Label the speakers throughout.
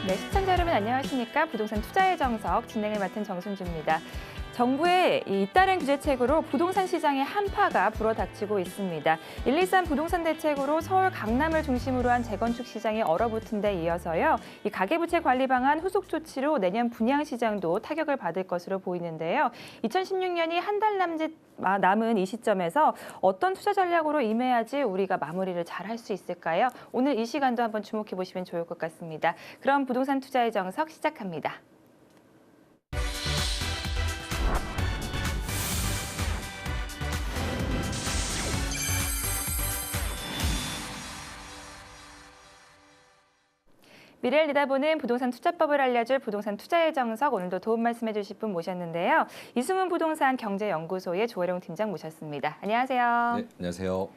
Speaker 1: 네, 시청자 여러분 안녕하십니까? 부동산 투자의 정석 진행을 맡은 정순주입니다. 정부의 잇따른 규제책으로 부동산 시장의 한파가 불어닥치고 있습니다. 123 부동산 대책으로 서울 강남을 중심으로 한 재건축 시장이 얼어붙은 데 이어서요. 이 가계부채 관리 방안 후속 조치로 내년 분양 시장도 타격을 받을 것으로 보이는데요. 2016년이 한 달 남은 이 시점에서 어떤 투자 전략으로 임해야지 우리가 마무리를 잘 할 수 있을까요? 오늘 이 시간도 한번 주목해 보시면 좋을 것 같습니다. 그럼 부동산 투자의 정석 시작합니다. 미래를 내다보는 부동산 투자법을 알려줄 부동산 투자의 정석, 오늘도 도움 말씀해 주실 분 모셨는데요. 이승훈 부동산 경제연구소의 조혜룡 팀장 모셨습니다. 안녕하세요.
Speaker 2: 네, 안녕하세요.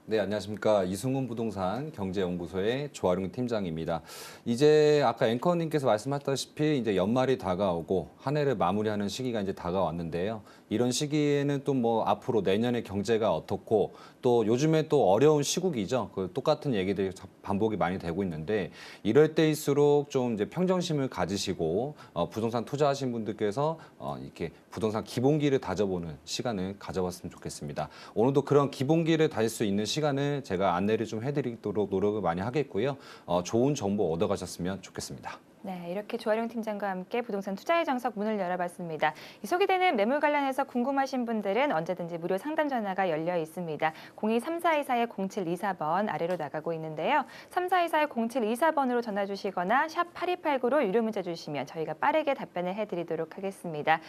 Speaker 2: 네, 안녕하십니까. 이승훈 부동산 경제연구소의 조아룡 팀장입니다. 이제 아까 앵커님께서 말씀하셨다시피 이제 연말이 다가오고 한 해를 마무리하는 시기가 이제 다가왔는데요. 이런 시기에는 또 뭐 앞으로 내년의 경제가 어떻고 또 요즘에 또 어려운 시국이죠. 그 똑같은 얘기들이 반복이 많이 되고 있는데 이럴 때일수록 좀 이제 평정심을 가지시고 부동산 투자하신 분들께서 이렇게 부동산 기본기를 다져보는 시간을 가져봤으면 좋겠습니다. 오늘도 그런 기본기를 다질 수 있는 시간을 제가 안내를 좀 해드리도록 노력을 많이 하겠고요. 좋은 정보 얻어가셨으면 좋겠습니다.
Speaker 1: 네, 이렇게 조아룡 팀장과 함께 부동산 투자의 정석 문을 열어봤습니다. 소개되는 매물 관련해서 궁금하신 분들은 언제든지 무료 상담 전화가 열려 있습니다. 02-3424-0724번 아래로 나가고 있는데요. 3424-0724번으로 전화 주시거나 샵 8289로 유료 문자 주시면 저희가 빠르게 답변을 해드리도록 하겠습니다.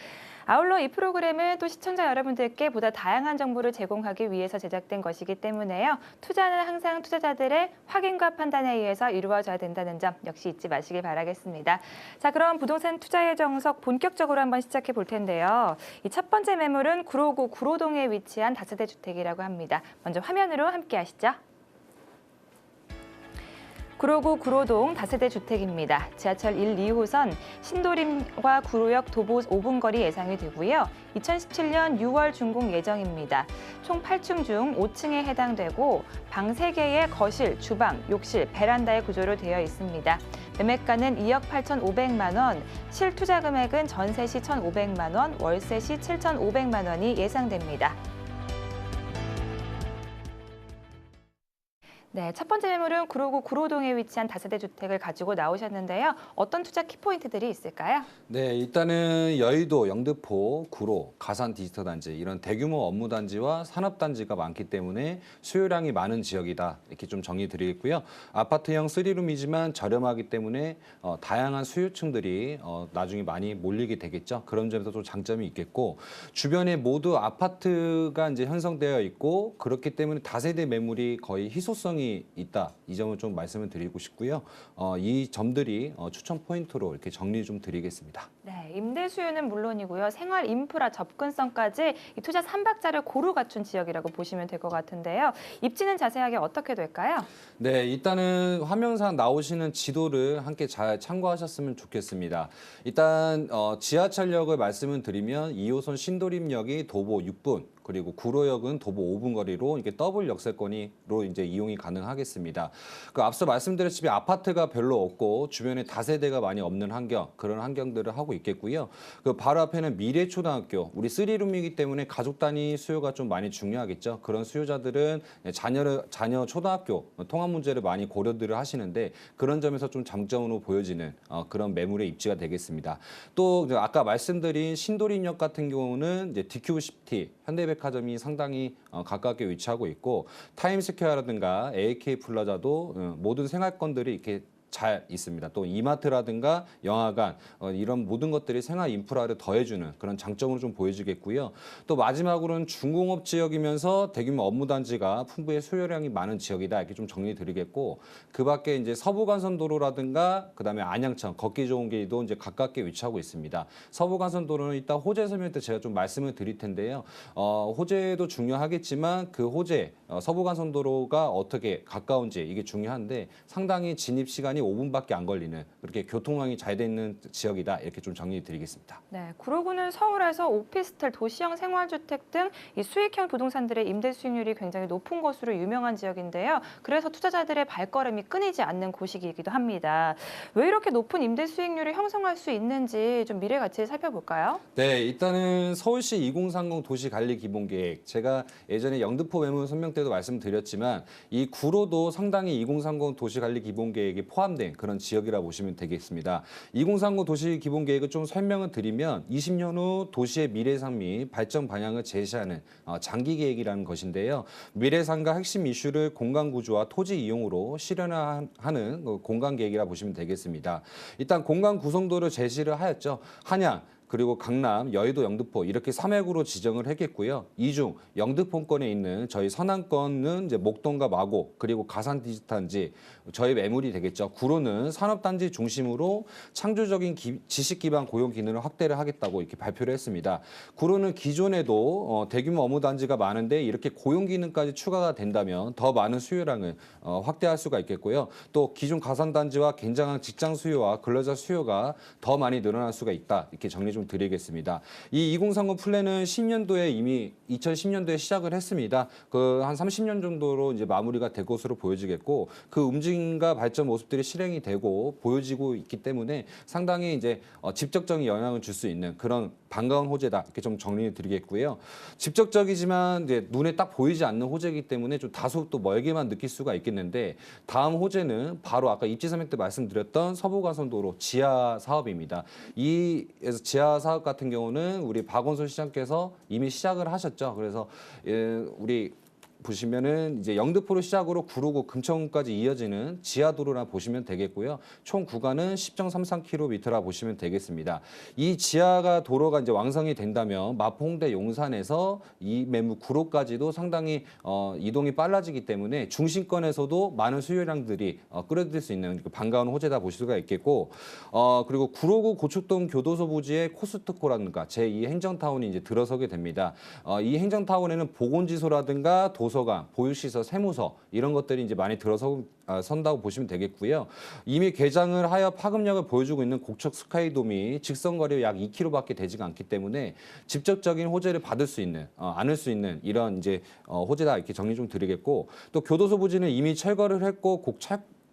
Speaker 1: 아울러 이 프로그램은 또 시청자 여러분들께 보다 다양한 정보를 제공하기 위해서 제작된 것이기 때문에요. 투자는 항상 투자자들의 확인과 판단에 의해서 이루어져야 된다는 점 역시 잊지 마시길 바라겠습니다. 자, 그럼 부동산 투자의 정석 본격적으로 한번 시작해 볼 텐데요. 이 첫 번째 매물은 구로구 구로동에 위치한 다세대 주택이라고 합니다. 먼저 화면으로 함께 하시죠. 구로구 구로동 다세대 주택입니다. 지하철 1, 2호선 신도림과 구로역 도보 5분 거리 예상이 되고요. 2017년 6월 준공 예정입니다. 총 8층 중 5층에 해당되고 방 3개의 거실, 주방, 욕실, 베란다의 구조로 되어 있습니다. 매매가는 2억 8,500만 원, 실투자 금액은 전세 시 1,500만 원, 월세 시 7,500만 원이 예상됩니다. 네, 첫 번째 매물은 구로구 구로동에 위치한 다세대 주택을 가지고 나오셨는데요. 어떤 투자 키포인트들이 있을까요?
Speaker 2: 네, 일단은 여의도, 영등포, 구로, 가산 디지털 단지 이런 대규모 업무 단지와 산업 단지가 많기 때문에 수요량이 많은 지역이다. 이렇게 좀 정리 드리겠고요. 아파트형 3룸이지만 저렴하기 때문에 다양한 수요층들이 나중에 많이 몰리게 되겠죠. 그런 점에서 좀 장점이 있겠고 주변에 모두 아파트가 이제 형성되어 있고 그렇기 때문에 다세대 매물이 거의 희소성이 있다. 이 점을 좀 말씀을 드리고 싶고요. 이 점들이 추천 포인트로 이렇게 정리 좀 드리겠습니다.
Speaker 1: 네, 임대 수요는 물론이고요. 생활 인프라 접근성까지 이 투자 3박자를 고루 갖춘 지역이라고 보시면 될 것 같은데요. 입지는 자세하게 어떻게 될까요?
Speaker 2: 네, 일단은 화면상 나오시는 지도를 함께 잘 참고하셨으면 좋겠습니다. 일단 지하철역을 말씀을 드리면 2호선 신도림역이 도보 6분, 그리고 구로역은 도보 5분 거리로 이게 더블 역세권으로 이제 이용이 가능하겠습니다. 그 앞서 말씀드렸듯이 아파트가 별로 없고 주변에 다세대가 많이 없는 환경, 그런 환경들을 하고 있겠고요. 그 바로 앞에는 미래초등학교, 우리 3룸이기 때문에 가족 단위 수요가 좀 많이 중요하겠죠. 그런 수요자들은 자녀 초등학교 통합 문제를 많이 고려들을 하시는데 그런 점에서 좀 장점으로 보여지는 그런 매물의 입지가 되겠습니다. 또 아까 말씀드린 신도림역 같은 경우는 이제 DQCity, 현대백화점이 상당히 가깝게 위치하고 있고 타임스퀘어라든가 AK 플라자도 모든 생활권들이 이렇게 잘 있습니다. 또 이마트라든가 영화관 이런 모든 것들이 생활 인프라를 더해주는 그런 장점으로 좀 보여지겠고요. 또 마지막으로는 중공업 지역이면서 대규모 업무 단지가 풍부의 수요량이 많은 지역이다 이렇게 좀 정리드리겠고 그밖에 이제 서부간선도로라든가 그다음에 안양천 걷기 좋은 길도 이제 가깝게 위치하고 있습니다. 서부간선도로는 이따 호재 설명 때 제가 좀 말씀을 드릴 텐데요. 호재도 중요하겠지만 그 호재 서부간선도로가 어떻게 가까운지 이게 중요한데 상당히 진입 시간이 5분밖에 안 걸리는 그렇게 교통망이 잘 돼 있는 지역이다. 이렇게 좀 정리드리겠습니다.
Speaker 1: 네, 구로구는 서울에서 오피스텔, 도시형 생활주택 등 이 수익형 부동산들의 임대 수익률이 굉장히 높은 것으로 유명한 지역인데요. 그래서 투자자들의 발걸음이 끊이지 않는 곳이기도 합니다. 왜 이렇게 높은 임대 수익률을 형성할 수 있는지 좀 미래 가치를 살펴볼까요?
Speaker 2: 네, 일단은 서울시 2030 도시관리기본계획. 제가 예전에 영등포 매물 설명 때도 말씀드렸지만 이 구로도 상당히 2030 도시관리기본계획에 포함된 그런 지역이라 보시면 되겠습니다. 2030 도시기본계획을 좀 설명을 드리면 20년 후 도시의 미래상 및 발전 방향을 제시하는 장기 계획이라는 것인데요. 미래상과 핵심 이슈를 공간 구조와 토지 이용으로 실현하는 공간 계획이라 보시면 되겠습니다. 일단 공간 구성도를 제시를 하였죠. 한양, 그리고 강남, 여의도, 영등포 이렇게 3핵으로 지정을 했겠고요. 이 중 영등포권에 있는 저희 서남권은 이제 목동과 마곡 그리고 가산 디지털단지 저희 매물이 되겠죠. 구로는 산업단지 중심으로 창조적인 지식 기반 고용 기능을 확대를 하겠다고 이렇게 발표를 했습니다. 구로는 기존에도 대규모 업무 단지가 많은데 이렇게 고용 기능까지 추가가 된다면 더 많은 수요량을 확대할 수가 있겠고요. 또 기존 가산 단지와 굉장한 직장 수요와 근로자 수요가 더 많이 늘어날 수가 있다. 이렇게 정리 좀 드리겠습니다. 이 2030 플랜은 10년도에 이미 2010년도에 시작을 했습니다. 그 한 30년 정도로 이제 마무리가 될 것으로 보여지겠고 그 움직임과 발전 모습들이 실행이 되고 보여지고 있기 때문에 상당히 이제 직접적인 영향을 줄 수 있는 그런 반가운 호재다 이렇게 좀 정리를 드리겠고요. 직접적이지만 이제 눈에 딱 보이지 않는 호재이기 때문에 좀 다소 또 멀게만 느낄 수가 있겠는데 다음 호재는 바로 아까 입지설명 때 말씀드렸던 서부가선도로 지하 사업입니다. 이 지하 사업 같은 경우는 우리 박원순 시장께서 이미 시작을 하셨죠. 그래서 우리 보시면은 이제 영등포를 시작으로 구로구 금천까지 이어지는 지하도로라 보시면 되겠고요. 총 구간은 10.33km라 보시면 되겠습니다. 이 지하가 도로가 이제 완성이 된다면 마포, 홍대, 용산에서 이 매물 구로까지도 상당히 이동이 빨라지기 때문에 중심권에서도 많은 수요량들이 끌어들일 수 있는 반가운 호재다 보실 수가 있겠고 그리고 구로구 고척동 교도소 부지의 코스트코라든가 제2 행정타운이 이제 들어서게 됩니다. 이 행정타운에는 보건지소라든가 도서관, 보육시설, 세무서 이런 것들이 이제 많이 선다고 보시면 되겠고요. 이미 개장을 하여 파급력을 보여주고 있는 고척 스카이돔이 직선거리 약 2km밖에 되지가 않기 때문에 직접적인 호재를 받을 수 있는, 안을 수 있는 이런 이제 호재다 이렇게 정리 좀 드리겠고 또 교도소 부지는 이미 철거를 했고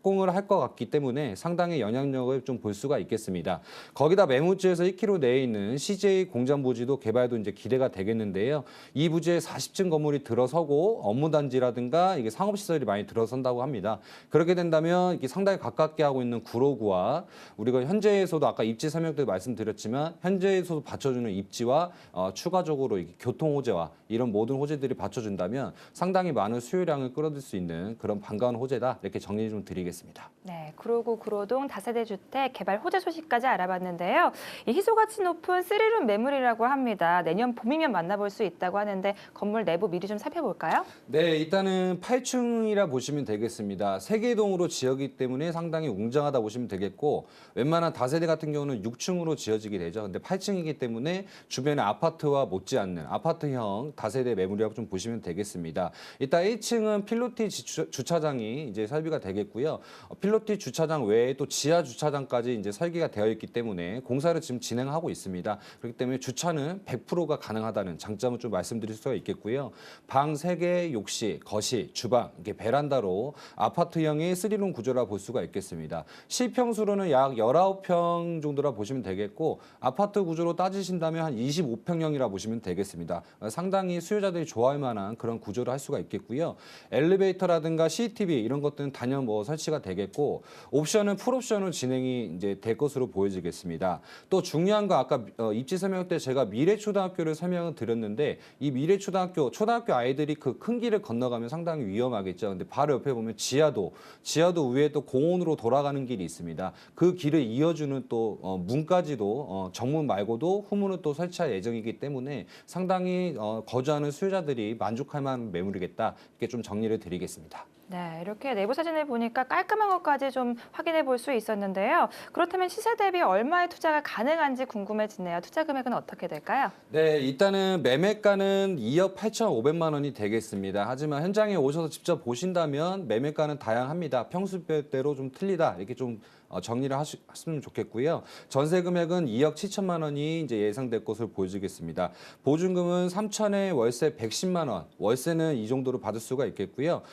Speaker 2: 공을 할 것 같기 때문에 상당히 영향력을 좀 볼 수가 있겠습니다. 거기다 매물지에서 1km 내에 있는 CJ 공장 부지도 개발도 이제 기대가 되겠는데요. 이 부지에 40층 건물이 들어서고 업무단지라든가 이게 상업시설이 많이 들어선다고 합니다. 그렇게 된다면 이게 상당히 가깝게 하고 있는 구로구와 우리가 현재에서도 아까 입지 설명 때 말씀드렸지만 현재에서도 받쳐주는 입지와 추가적으로 이게 교통 호재와 이런 모든 호재들이 받쳐준다면 상당히 많은 수요량을 끌어들 수 있는 그런 반가운 호재다 이렇게 정리 좀 드리겠습니다.
Speaker 1: 네, 구로구 구로동 다세대 주택 개발 호재 소식까지 알아봤는데요. 이 희소 가치 높은 3룸 매물이라고 합니다. 내년 봄이면 만나볼 수 있다고 하는데 건물 내부 미리 좀 살펴볼까요?
Speaker 2: 네, 일단은 8층이라 보시면 되겠습니다. 세개동으로 지어지기 때문에 상당히 웅장하다 보시면 되겠고 웬만한 다세대 같은 경우는 6층으로 지어지게 되죠. 근데 8층이기 때문에 주변에 아파트와 못지않는 아파트형 다세대 매물이라고 좀 보시면 되겠습니다. 일단 1층은 필로티 주차장이 이제 설비가 되겠고요. 필로티 주차장 외에 또 지하 주차장까지 이제 설계가 되어 있기 때문에 공사를 지금 진행하고 있습니다. 그렇기 때문에 주차는 100%가 가능하다는 장점을 좀 말씀드릴 수가 있겠고요. 방 3개, 욕실, 거실, 주방, 이렇게 베란다로 아파트형의 3룸 구조라 볼 수가 있겠습니다. 실평수로는 약 19평 정도라 보시면 되겠고 아파트 구조로 따지신다면 한 25평형이라 보시면 되겠습니다. 상당히 수요자들이 좋아할 만한 그런 구조를 할 수가 있겠고요. 엘리베이터라든가 CCTV 이런 것들은 단연 설치가 되겠고 옵션은 풀옵션으로 진행이 이제 될 것으로 보여지겠습니다. 또 중요한 거 아까 입지 설명 때 제가 미래초등학교를 설명을 드렸는데 이 미래초등학교 초등학교 아이들이 그 큰 길을 건너가면 상당히 위험하겠죠. 근데 바로 옆에 보면 지하도 위에 또 공원으로 돌아가는 길이 있습니다. 그 길을 이어주는 또 문까지도 정문 말고도 후문을 또 설치할 예정이기 때문에 상당히 거주하는 수요자들이 만족할 만한 매물이겠다 이렇게 좀 정리를 드리겠습니다.
Speaker 1: 네, 이렇게 내부 사진을 보니까 깔끔한 것까지 좀 확인해 볼 수 있었는데요. 그렇다면 시세 대비 얼마의 투자가 가능한지 궁금해지네요. 투자 금액은 어떻게 될까요?
Speaker 2: 네, 일단은 매매가는 2억 8,500만 원이 되겠습니다. 하지만 현장에 오셔서 직접 보신다면 매매가는 다양합니다. 평수대로 좀 틀리다 이렇게 좀 정리를 하시면 좋겠고요. 전세 금액은 2억 7천만 원이 이제 예상될 것으로 보여지겠습니다. 보증금은 3천에 월세 110만 원, 월세는 이 정도로 받을 수가 있겠고요.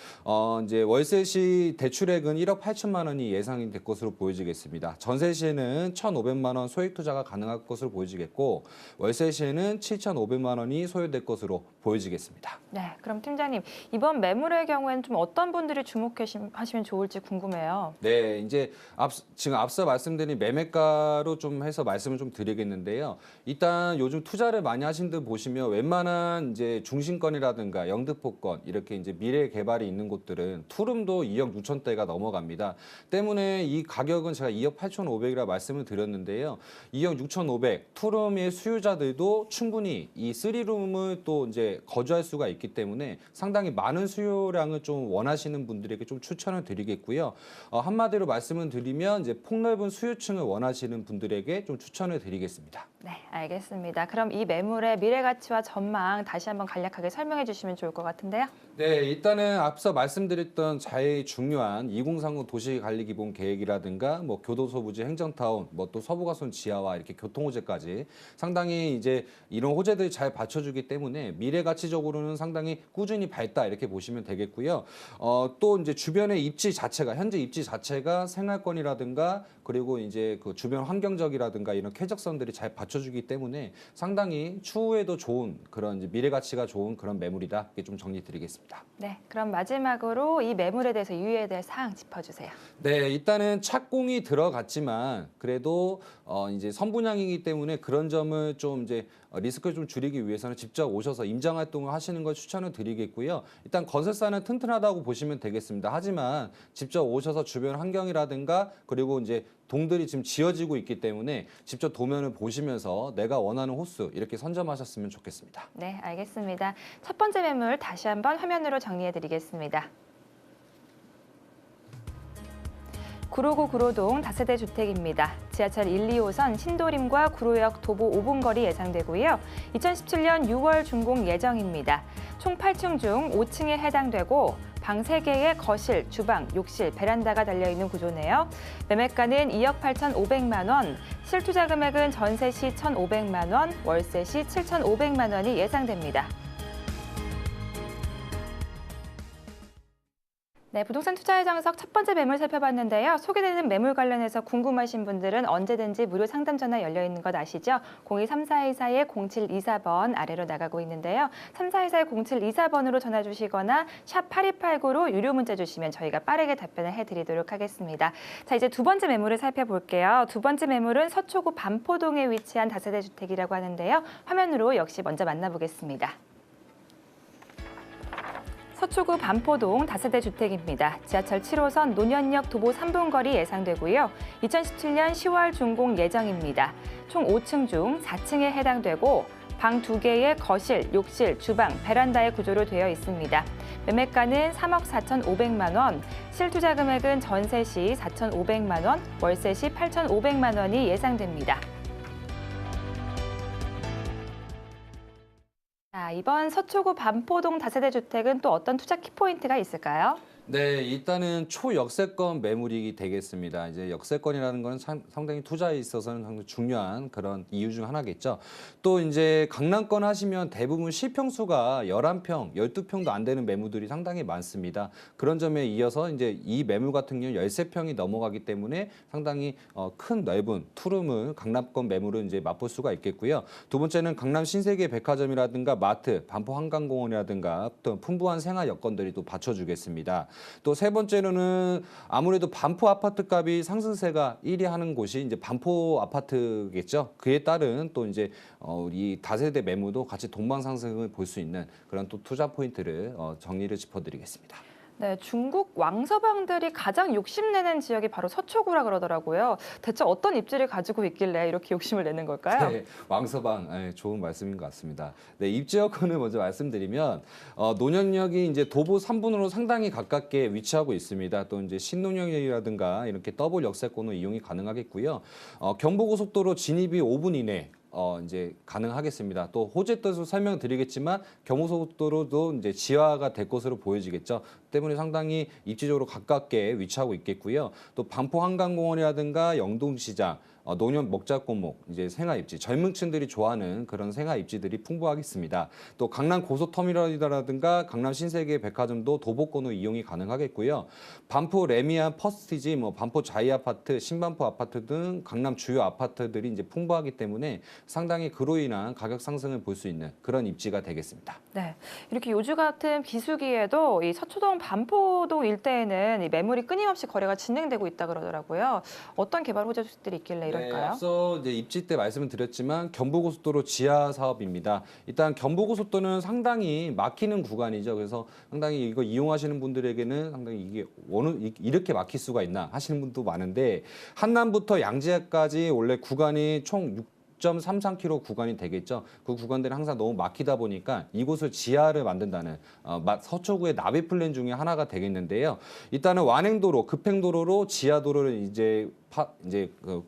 Speaker 2: 이제 월세 시 대출액은 1억 8천만 원이 예상이 될 것으로 보여지겠습니다. 전세 시에는 1,500만 원 소액 투자가 가능할 것으로 보여지겠고 월세 시에는 7,500만 원이 소요될 것으로 보여지겠습니다.
Speaker 1: 네, 그럼 팀장님, 이번 매물의 경우에는 좀 어떤 분들이 주목하시면 좋을지 궁금해요.
Speaker 2: 네, 이제 지금 앞서 말씀드린 매매가로 좀 해서 말씀을 좀 드리겠는데요. 일단 요즘 투자를 많이 하신 분 보시면 웬만한 이제 중심권이라든가 영등포권 이렇게 이제 미래 개발이 있는 곳들은 투룸도 2억 6천대가 넘어갑니다. 때문에 이 가격은 제가 2억 8,500이라 말씀을 드렸는데요. 2억 6,500 투룸의 수요자들도 충분히 이 3룸을 또 이제 거주할 수가 있기 때문에 상당히 많은 수요량을 좀 원하시는 분들에게 좀 추천을 드리겠고요. 한마디로 말씀을 드리면 이제 폭넓은 수요층을 원하시는 분들에게 좀 추천을 드리겠습니다.
Speaker 1: 네, 알겠습니다. 그럼 이 매물의 미래 가치와 전망 다시 한번 간략하게 설명해 주시면 좋을 것 같은데요.
Speaker 2: 네, 일단은 앞서 말씀드렸던 제일 중요한 2030 도시관리기본 계획이라든가 뭐 교도소 부지 행정타운, 뭐 또 서부가선 지하와 이렇게 교통호재까지 상당히 이제 이런 호재들이 잘 받쳐주기 때문에 미래 가치적으로는 상당히 꾸준히 밝다 이렇게 보시면 되겠고요. 또 이제 주변의 입지 자체가 현재 입지 자체가 생활권이라든가 그리고 이제 그 주변 환경적이라든가 이런 쾌적성들이 잘 받쳐주기 때문에 상당히 추후에도 좋은 그런 이제 미래 가치가 좋은 그런 매물이다 이렇게 좀 정리드리겠습니다.
Speaker 1: 네, 그럼 마지막으로 이 매물에 대해서 유의해야 될 사항 짚어주세요.
Speaker 2: 네, 일단은 착공이 들어갔지만 그래도 이제 선분양이기 때문에 그런 점을 좀 이제 리스크를 좀 줄이기 위해서는 직접 오셔서 임장 활동을 하시는 걸 추천을 드리겠고요. 일단 건설사는 튼튼하다고 보시면 되겠습니다. 하지만 직접 오셔서 주변 환경이라든가 그리고 이제 동들이 지금 지어지고 있기 때문에 직접 도면을 보시면서 내가 원하는 호수 이렇게 선점하셨으면 좋겠습니다.
Speaker 1: 네, 알겠습니다. 첫 번째 매물 다시 한번 화면으로 정리해 드리겠습니다. 구로구 구로동 다세대 주택입니다. 지하철 1, 2호선 신도림과 구로역 도보 5분 거리 예상되고요. 2017년 6월 준공 예정입니다. 총 8층 중 5층에 해당되고 방 3개의 거실, 주방, 욕실, 베란다가 달려있는 구조네요. 매매가는 2억 8,500만 원, 실투자 금액은 전세 시 1,500만 원, 월세 시 7,500만 원이 예상됩니다. 네, 부동산 투자의 정석 첫 번째 매물 살펴봤는데요. 소개되는 매물 관련해서 궁금하신 분들은 언제든지 무료 상담 전화 열려 있는 것 아시죠? 02-3424-0724번 아래로 나가고 있는데요. 3424-0724번으로 전화 주시거나 샵 8289로 유료 문자 주시면 저희가 빠르게 답변을 해드리도록 하겠습니다. 자, 이제 두 번째 매물을 살펴볼게요. 두 번째 매물은 서초구 반포동에 위치한 다세대 주택이라고 하는데요. 화면으로 역시 먼저 만나보겠습니다. 서초구 반포동 다세대 주택입니다. 지하철 7호선 논현역 도보 3분 거리 예상되고요. 2017년 10월 준공 예정입니다. 총 5층 중 4층에 해당되고 방 2개의 거실, 욕실, 주방, 베란다의 구조로 되어 있습니다. 매매가는 3억 4,500만 원, 실투자 금액은 전세 시 4,500만 원, 월세 시 8,500만 원이 예상됩니다. 자, 이번 서초구 반포동 다세대 주택은 또 어떤 투자 키포인트가 있을까요?
Speaker 2: 네, 일단은 초역세권 매물이 되겠습니다. 이제 역세권이라는 건 상당히 투자에 있어서는 상당히 중요한 그런 이유 중 하나겠죠. 또 이제 강남권 하시면 대부분 실평수가 11평, 12평도 안 되는 매물들이 상당히 많습니다. 그런 점에 이어서 이제 이 매물 같은 경우는 13평이 넘어가기 때문에 상당히 큰 넓은 투룸을 강남권 매물을 이제 맛볼 수가 있겠고요. 두 번째는 강남 신세계 백화점이라든가 마트, 반포 한강공원이라든가 또 풍부한 생활 여건들이 또 받쳐주겠습니다. 또 세 번째로는 아무래도 반포 아파트 값이 상승세가 1위 하는 곳이 이제 반포 아파트겠죠. 그에 따른 또 이제 우리 다세대 매물도 같이 동방 상승을 볼 수 있는 그런 또 투자 포인트를 정리를 짚어드리겠습니다.
Speaker 1: 네, 중국 왕서방들이 가장 욕심내는 지역이 바로 서초구라 그러더라고요. 대체 어떤 입지를 가지고 있길래 이렇게 욕심을 내는 걸까요?
Speaker 2: 네, 왕서방, 좋은 말씀인 것 같습니다. 네, 입지 여건을 먼저 말씀드리면 논현역이 이제 도보 3분으로 상당히 가깝게 위치하고 있습니다. 또 이제 신논현역이라든가 이렇게 더블 역세권으로 이용이 가능하겠고요. 경부고속도로 진입이 5분 이내. 이제 가능하겠습니다. 또 호재뜻으로 설명드리겠지만 경부고속도로도 이제 지하가 될 것으로 보여지겠죠. 때문에 상당히 입지적으로 가깝게 위치하고 있겠고요. 또 반포 한강공원이라든가 영동시장, 노년 먹자골목, 이제 생활 입지, 젊은 층들이 좋아하는 그런 생활 입지들이 풍부하겠습니다. 또 강남 고속터미널이라든가 강남 신세계 백화점도 도보권으로 이용이 가능하겠고요. 반포 레미안 퍼스티지, 반포 자이 아파트, 신반포 아파트 등 강남 주요 아파트들이 이제 풍부하기 때문에 상당히 그로 인한 가격 상승을 볼 수 있는 그런 입지가 되겠습니다.
Speaker 1: 네, 이렇게 요즘 같은 비수기에도 이 서초동 반포동 일대에는 이 매물이 끊임없이 거래가 진행되고 있다 그러더라고요. 어떤 개발 호재 수익들이 있길래
Speaker 2: 네,
Speaker 1: 이럴까요?
Speaker 2: 앞서 이제 입지 때 말씀을 드렸지만 경부고속도로 지하 사업입니다. 일단 경부고속도로는 상당히 막히는 구간이죠. 그래서 상당히 이거 이용하시는 분들에게는 상당히 이게 이렇게 막힐 수가 있나 하시는 분도 많은데 한남부터 양지까지 원래 구간이 총 6.33km 구간이 되겠죠. 그 구간들은 항상 너무 막히다 보니까 이곳을 지하를 만든다는 서초구의 나비 플랜 중에 하나가 되겠는데요. 일단은 완행도로, 급행도로로 지하도로를 이제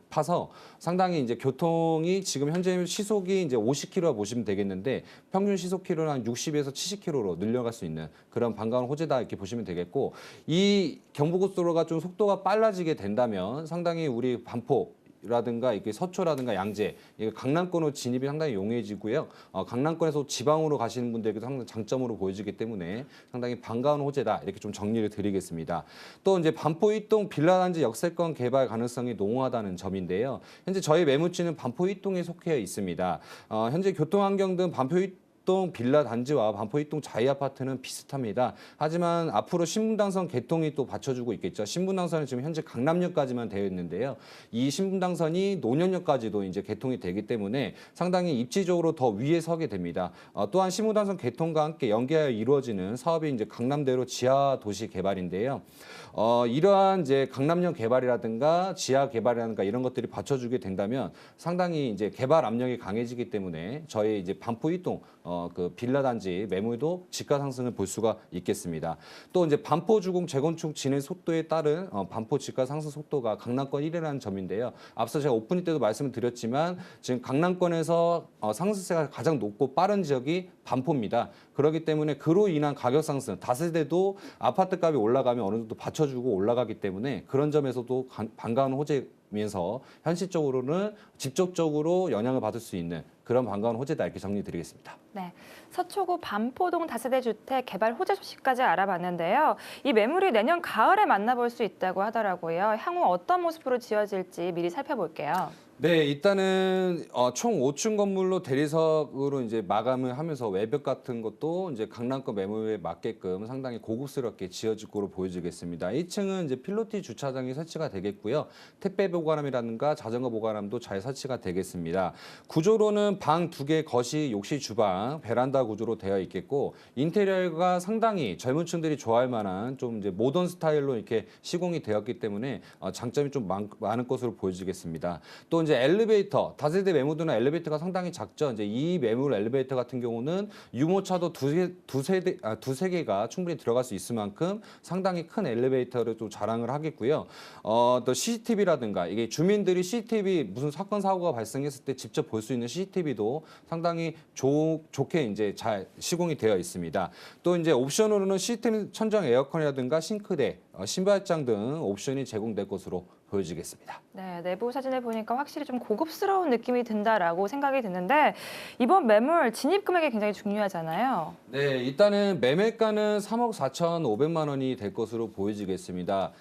Speaker 2: 파서 상당히 이제 교통이 지금 현재 시속이 이제 50km 보시면 되겠는데 평균 시속 키로는 한 60에서 70km로 늘려갈 수 있는 그런 반가운 호재다 이렇게 보시면 되겠고 이 경부고속도로가 좀 속도가 빨라지게 된다면 상당히 우리 반포 라든가 이게 서초라든가 양재, 이게 강남권으로 진입이 상당히 용이해지고요. 강남권에서 지방으로 가시는 분들에게도 상당히 장점으로 보여지기 때문에 상당히 반가운 호재다 이렇게 좀 정리를 드리겠습니다. 또 이제 반포 이동 빌라단지 역세권 개발 가능성이 농후하다는 점인데요. 현재 저희 매물지는 반포 이동에 속해 있습니다. 현재 교통환경 등 반포 이동 빌라 단지와 반포 이동 자이 아파트는 비슷합니다. 하지만 앞으로 신분당선 개통이 또 받쳐주고 있겠죠. 신분당선은 지금 현재 강남역까지만 되어 있는데요. 이 신분당선이 노년역까지도 이제 개통이 되기 때문에 상당히 입지적으로 더 위에 서게 됩니다. 또한 신분당선 개통과 함께 연계하여 이루어지는 사업이 이제 강남대로 지하 도시 개발인데요. 이러한 이제 강남역 개발이라든가 지하 개발이라든가 이런 것들이 받쳐주게 된다면 상당히 이제 개발 압력이 강해지기 때문에 저희 이제 반포 이동 그 빌라 단지 매물도 집가 상승을 볼 수가 있겠습니다. 또 이제 반포 주공 재건축 진행 속도에 따른 반포 집가 상승 속도가 강남권 1위라는 점인데요. 앞서 제가 오프닝 때도 말씀을 드렸지만 지금 강남권에서 상승세가 가장 높고 빠른 지역이 반포입니다. 그렇기 때문에 그로 인한 가격 상승, 다세대도 아파트 값이 올라가면 어느 정도 받쳐주고 올라가기 때문에 그런 점에서도 반가운 호재면서 현실적으로는 직접적으로 영향을 받을 수 있는 그런 반가운 호재다 이렇게 정리드리겠습니다.
Speaker 1: 네, 서초구 반포동 다세대 주택 개발 호재 소식까지 알아봤는데요. 이 매물이 내년 가을에 만나볼 수 있다고 하더라고요. 향후 어떤 모습으로 지어질지 미리 살펴볼게요.
Speaker 2: 네, 일단은 총 5층 건물로 대리석으로 이제 마감을 하면서 외벽 같은 것도 이제 강남권 매물에 맞게끔 상당히 고급스럽게 지어질 거로 보여지겠습니다. 1층은 이제 필로티 주차장이 설치가 되겠고요. 택배 보관함이라든가 자전거 보관함도 잘 설치가 되겠습니다. 구조로는 방 2개, 거실, 욕실, 주방, 베란다 구조로 되어 있겠고 인테리어가 상당히 젊은 층들이 좋아할 만한 좀 이제 모던 스타일로 이렇게 시공이 되었기 때문에 장점이 좀 많은 것으로 보여지겠습니다. 또 이제 엘리베이터, 다세대 매물들은 엘리베이터가 상당히 작죠. 이제 이 매물 엘리베이터 같은 경우는 유모차도 두세 개가 충분히 들어갈 수 있을 만큼 상당히 큰 엘리베이터를 또 자랑을 하겠고요. 또 CCTV라든가 이게 주민들이 CCTV 무슨 사건 사고가 발생했을 때 직접 볼 수 있는 CCTV도 상당히 좋게 이제 잘 시공이 되어 있습니다. 또 이제 옵션으로는 시스템 천정 에어컨이라든가 싱크대, 신발장 등 옵션이 제공될 것으로 보여지겠습니다.
Speaker 1: 네, 내부 사진을 보니까 확실히 좀 고급스러운 느낌이 든다라고 생각이 드는데 이번 매물 진입 금액이 굉장히 중요하잖아요.
Speaker 2: 네, 일단은 매매가는 3억 4,500만 원이 될 것으로 보여지겠습니다.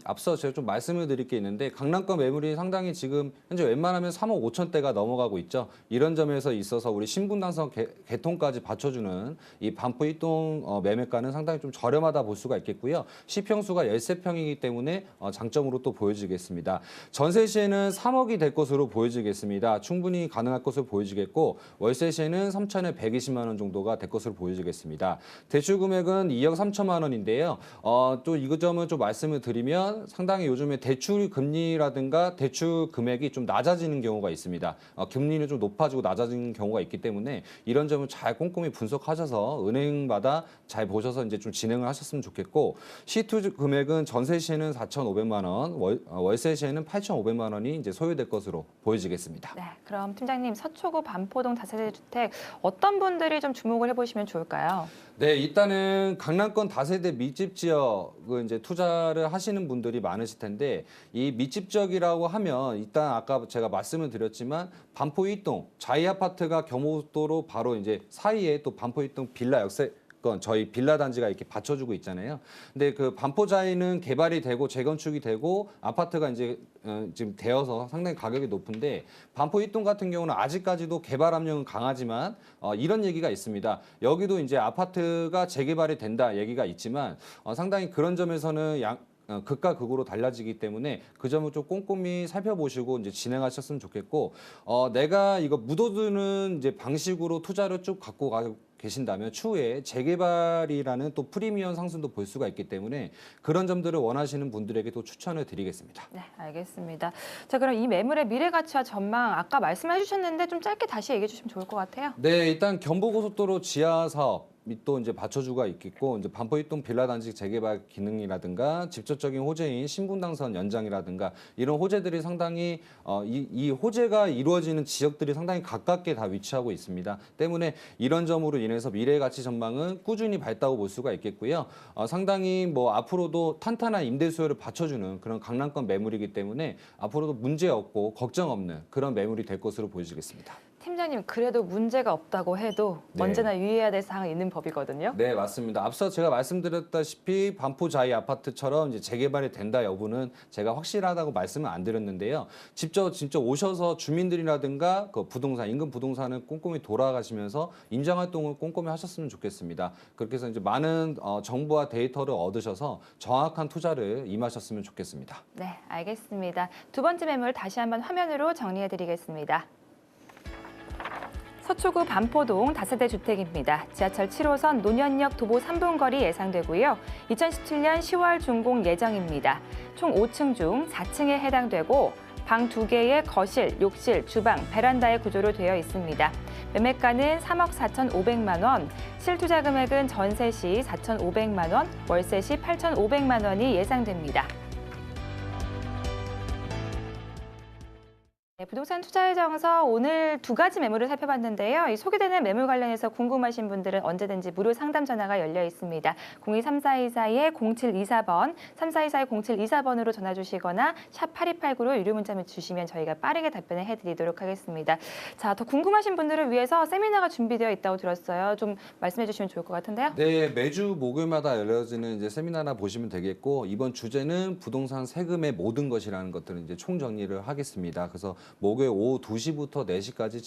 Speaker 2: 앞서 제가 좀 말씀을 드릴 게 있는데 강남권 매물이 상당히 지금 현재 웬만하면 3억 5천대가 넘어가고 있죠. 이런 점에서 있어서 우리 신분당선 개통까지 받쳐주는 이 반포 이동 매매가는 상당히 좀 저렴하다 볼 수가 있겠고요. 시평수가 13평이기 때문에 장점으로 또 보여지겠습니다. 전세 시에는 3억이 될 것으로 보여지겠습니다. 충분히 가능할 것으로 보여지겠고 월세 시에는 3천에 120만 원 정도가 될 것으로 보여지겠습니다. 대출 금액은 2억 3천만 원인데요. 또 이 점은 좀 말씀을 드리면 상당히 요즘에 대출 금리라든가 대출 금액이 좀 낮아지는 경우가 있습니다. 금리는 좀 높아지고 낮아지는 경우가 있기 때문에 이런 점을 잘 꼼꼼히 분석하셔서 은행마다 잘 보셔서 이제 좀 진행을 하셨으면 좋겠고 시투 금액은 전세 시에는 4,500만 원, 월세 시에는 8,500만 원이 이제 소요될 것으로 보여지겠습니다.
Speaker 1: 네, 그럼 팀장님 서초구 반포동 다세대 주택 어떤 분들이 좀 주목을 해보시면 좋을까요?
Speaker 2: 네, 일단은 강남권 다세대 밑집 지역을 이제 투자를 하시는 분들이 많으실 텐데 이 밑집 지역이라고 하면 일단 아까 제가 말씀을 드렸지만 반포 1동 자이 아파트가 경호도로 바로 이제 사이에 또 반포 1동 빌라 역세 저희 빌라 단지가 이렇게 받쳐주고 있잖아요. 근데 그 반포자이는 개발이 되고 재건축이 되고 아파트가 이제 지금 되어서 상당히 가격이 높은데 반포 1동 같은 경우는 아직까지도 개발 압력은 강하지만 이런 얘기가 있습니다. 여기도 이제 아파트가 재개발이 된다 얘기가 있지만 상당히 그런 점에서는 극과 극으로 달라지기 때문에 그 점을 좀 꼼꼼히 살펴보시고 이제 진행하셨으면 좋겠고 내가 이거 묻어두는 이제 방식으로 투자를 쭉 갖고 가고 계신다면 추후에 재개발이라는 또 프리미엄 상승도 볼 수가 있기 때문에 그런 점들을 원하시는 분들에게 또 추천을 드리겠습니다.
Speaker 1: 네, 알겠습니다. 자, 그럼 이 매물의 미래 가치와 전망 아까 말씀해 주셨는데 좀 짧게 다시 얘기해 주시면 좋을 것 같아요.
Speaker 2: 네, 일단 경부고속도로 지하 사업 또 이제 받쳐주가 있겠고 이제 반포 1동 빌라 단지 재개발 기능이라든가 직접적인 호재인 신분당선 연장이라든가 이런 호재들이 상당히 이 호재가 이루어지는 지역들이 상당히 가깝게 다 위치하고 있습니다. 때문에 이런 점으로 인해서 미래 가치 전망은 꾸준히 밝다고 볼 수가 있겠고요. 상당히 뭐 앞으로도 탄탄한 임대 수요를 받쳐주는 그런 강남권 매물이기 때문에 앞으로도 문제 없고 걱정 없는 그런 매물이 될 것으로 보여지겠습니다.
Speaker 1: 팀장님, 그래도 문제가 없다고 해도
Speaker 2: 네.
Speaker 1: 언제나 유의해야 될 사항이 있는 법이거든요.
Speaker 2: 네, 맞습니다. 앞서 제가 말씀드렸다시피 반포자이 아파트처럼 이제 재개발이 된다 여부는 제가 확실하다고 말씀을 안 드렸는데요. 직접 오셔서 주민들이라든가 그 부동산, 인근 부동산을 꼼꼼히 돌아가시면서 임장 활동을 꼼꼼히 하셨으면 좋겠습니다. 그렇게 해서 이제 많은 정보와 데이터를 얻으셔서 정확한 투자를 임하셨으면 좋겠습니다.
Speaker 1: 네, 알겠습니다. 두 번째 매물 다시 한번 화면으로 정리해 드리겠습니다. 서초구 반포동 다세대 주택입니다. 지하철 7호선 논현역 도보 3분 거리 예상되고요. 2017년 10월 준공 예정입니다. 총 5층 중 4층에 해당되고 방 2개의 거실, 욕실, 주방, 베란다의 구조로 되어 있습니다. 매매가는 3억 4,500만 원, 실투자 금액은 전세 시 4,500만 원, 월세 시 8,500만 원이 예상됩니다. 네, 부동산 투자의 정석 오늘 두 가지 매물을 살펴봤는데요. 이 소개되는 매물 관련해서 궁금하신 분들은 언제든지 무료 상담 전화가 열려 있습니다. 02-3424-0724번, 3424-0724번으로 전화 주시거나 샵 8289로 유료 문자를 주시면 저희가 빠르게 답변을 해드리도록 하겠습니다. 자, 더 궁금하신 분들을 위해서 세미나가 준비되어 있다고 들었어요. 좀 말씀해 주시면 좋을 것 같은데요.
Speaker 2: 네, 매주 목요일마다 열려지는 이제 세미나나 보시면 되겠고 이번 주제는 부동산 세금의 모든 것이라는 것들을 이제 총정리를 하겠습니다. 그래서 목요일 오후 2시부터 4시까지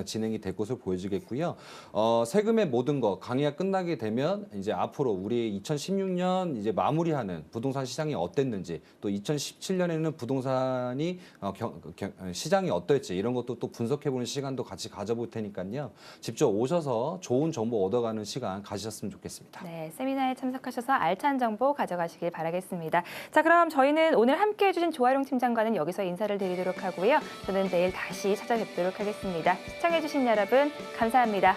Speaker 2: 진행이 될 것으로 보여지겠고요. 세금의 모든 것 강의가 끝나게 되면 이제 앞으로 우리 2016년 이제 마무리하는 부동산 시장이 어땠는지 또 2017년에는 부동산이 시장이 어떨지 이런 것도 또 분석해보는 시간도 같이 가져볼 테니까요. 직접 오셔서 좋은 정보 얻어가는 시간 가지셨으면 좋겠습니다.
Speaker 1: 네, 세미나에 참석하셔서 알찬 정보 가져가시길 바라겠습니다. 자, 그럼 저희는 오늘 함께해 주신 조아룡 팀장과는 여기서 인사를 드리도록 하고요. 저는 내일 다시 찾아뵙도록 하겠습니다. 시청해 주신 여러분 감사합니다.